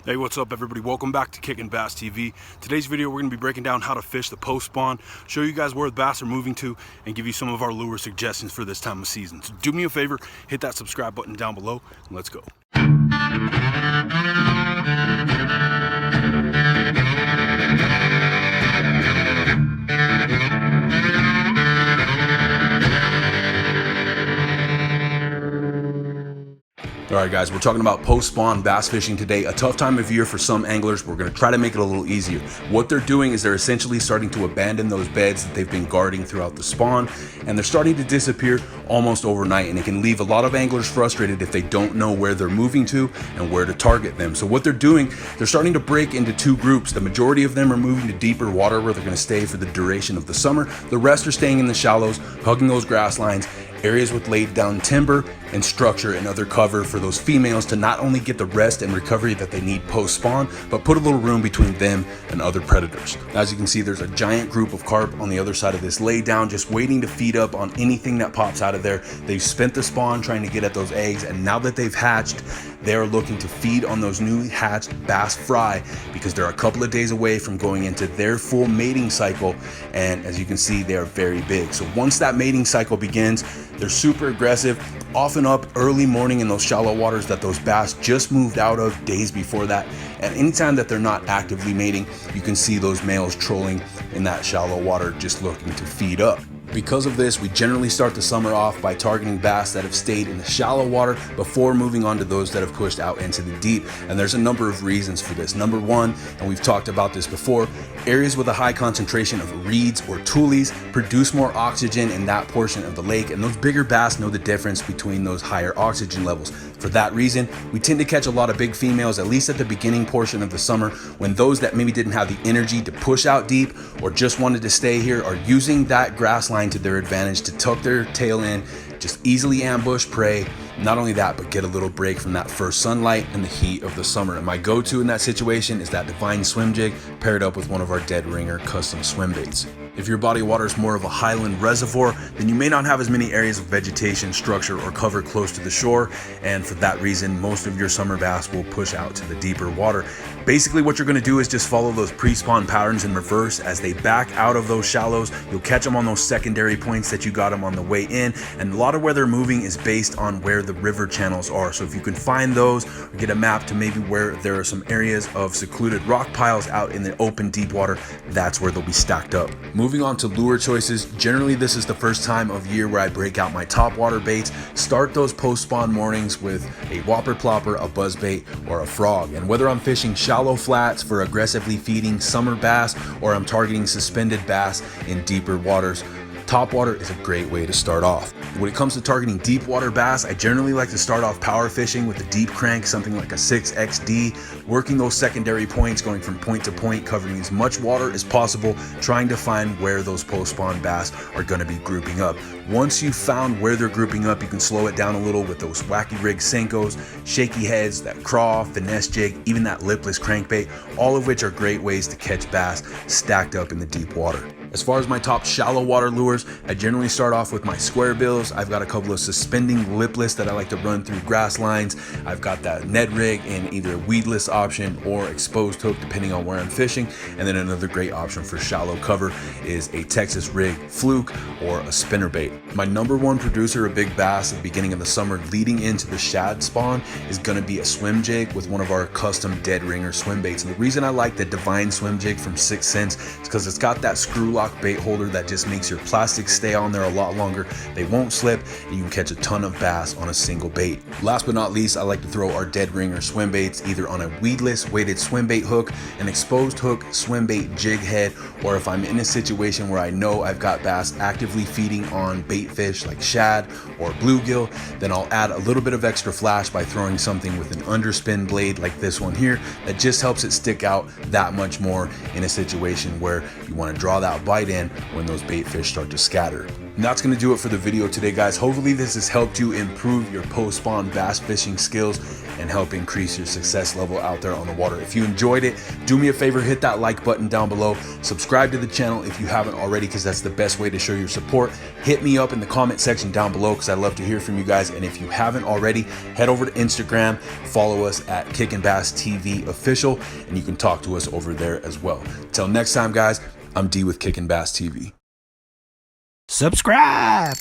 Hey, what's up everybody? Welcome back to Kickin' Bass TV. Today's video we're going to be breaking down how to fish the post spawn, show you guys where the bass are moving to, and give you some of our lure suggestions for this time of season. So do me a favor, hit that subscribe button down below, and let's go. Alright guys, we're talking about post-spawn bass fishing today. A tough time of year for some anglers. We're going to try to make it a little easier. What they're doing is they're essentially starting to abandon those beds that they've been guarding throughout the spawn, and they're starting to disappear almost overnight, and it can leave a lot of anglers frustrated if they don't know where they're moving to and where to target them. So what they're doing, they're starting to break into two groups. The majority of them are moving to deeper water where they're going to stay for the duration of the summer. The rest are staying in the shallows, hugging those grass lines, areas with laid down timber and structure and other cover for those females to not only get the rest and recovery that they need post spawn, but put a little room between them and other predators. As you can see, there's a giant group of carp on the other side of this lay down, just waiting to feed up on anything that pops out of there. They've spent the spawn trying to get at those eggs, and now that they've hatched, they're looking to feed on those new hatched bass fry because they're a couple of days away from going into their full mating cycle. And as you can see, they are very big. So once that mating cycle begins, they're super aggressive, often up early morning in those shallow waters that those bass just moved out of days before that. And anytime that they're not actively mating, you can see those males trolling in that shallow water just looking to feed up. Because of this, we generally start the summer off by targeting bass that have stayed in the shallow water before moving on to those that have pushed out into the deep. And there's a number of reasons for this. Number one, and we've talked about this before, areas with a high concentration of reeds or tules produce more oxygen in that portion of the lake, and those bigger bass know the difference between those higher oxygen levels. For that reason, we tend to catch a lot of big females, at least at the beginning portion of the summer, when those that maybe didn't have the energy to push out deep or just wanted to stay here are using that grass line to their advantage to tuck their tail in, just easily ambush prey. Not only that, but get a little break from that first sunlight and the heat of the summer. And my go-to in that situation is that Divine swim jig paired up with one of our Dead Ringer custom swim baits. If your body of water is more of a highland reservoir, then you may not have as many areas of vegetation, structure, or cover close to the shore, and for that reason, most of your summer bass will push out to the deeper water. Basically, what you're going to do is just follow those pre-spawn patterns in reverse. As they back out of those shallows, you'll catch them on those secondary points that you got them on the way in, and a lot of where they're moving is based on where the river channels are. So if you can find those or get a map to maybe where there are some areas of secluded rock piles out in the open deep water, that's where they'll be stacked up. Moving on to lure choices, generally this is the first time of year where I break out my top water baits. Start those post spawn mornings with a whopper plopper, a buzzbait, or a frog. And whether I'm fishing shallow flats for aggressively feeding summer bass or I'm targeting suspended bass in deeper waters, top water is a great way to start off. When it comes to targeting deep water bass, I generally like to start off power fishing with a deep crank, something like a 6XD, working those secondary points, going from point to point, covering as much water as possible, trying to find where those post-spawn bass are going to be grouping up. Once you've found where they're grouping up, you can slow it down a little with those wacky rig Senkos, shaky heads, that craw, finesse jig, even that lipless crankbait, all of which are great ways to catch bass stacked up in the deep water. As far as my top shallow water lures, I generally start off with my square bills. I've got a couple of suspending lipless that I like to run through grass lines. I've got that Ned rig in either a weedless option or exposed hook, depending on where I'm fishing. And then another great option for shallow cover is a Texas rig fluke or a spinnerbait. My number one producer of big bass at the beginning of the summer leading into the shad spawn is going to be a swim jig with one of our custom Dead Ringer swim baits. And the reason I like the Divine swim jig from 6th Sense is because it's got that screw lock bait holder that just makes your plastic stay on there a lot longer. They won't slip, and you can catch a ton of bass on a single bait. Last but not least, I like to throw our Dead Ringer swim baits either on a weedless weighted swim bait hook, an exposed hook swim bait jig head, or if I'm in a situation where I know I've got bass actively feeding on bait fish like shad or bluegill, then I'll add a little bit of extra flash by throwing something with an underspin blade like this one here that just helps it stick out that much more in a situation where you want to draw that bite in when those bait fish start to scatter. And that's going to do it for the video today, guys. Hopefully this has helped you improve your post-spawn bass fishing skills and help increase your success level out there on the water. If you enjoyed it, do me a favor, hit that like button down below. Subscribe to the channel if you haven't already, because that's the best way to show your support. Hit me up in the comment section down below, because I'd love to hear from you guys. And if you haven't already, head over to Instagram, follow us at Kickin' Bass TV Official, and you can talk to us over there as well. Till next time, guys, I'm D with Kickin' Bass TV. Subscribe!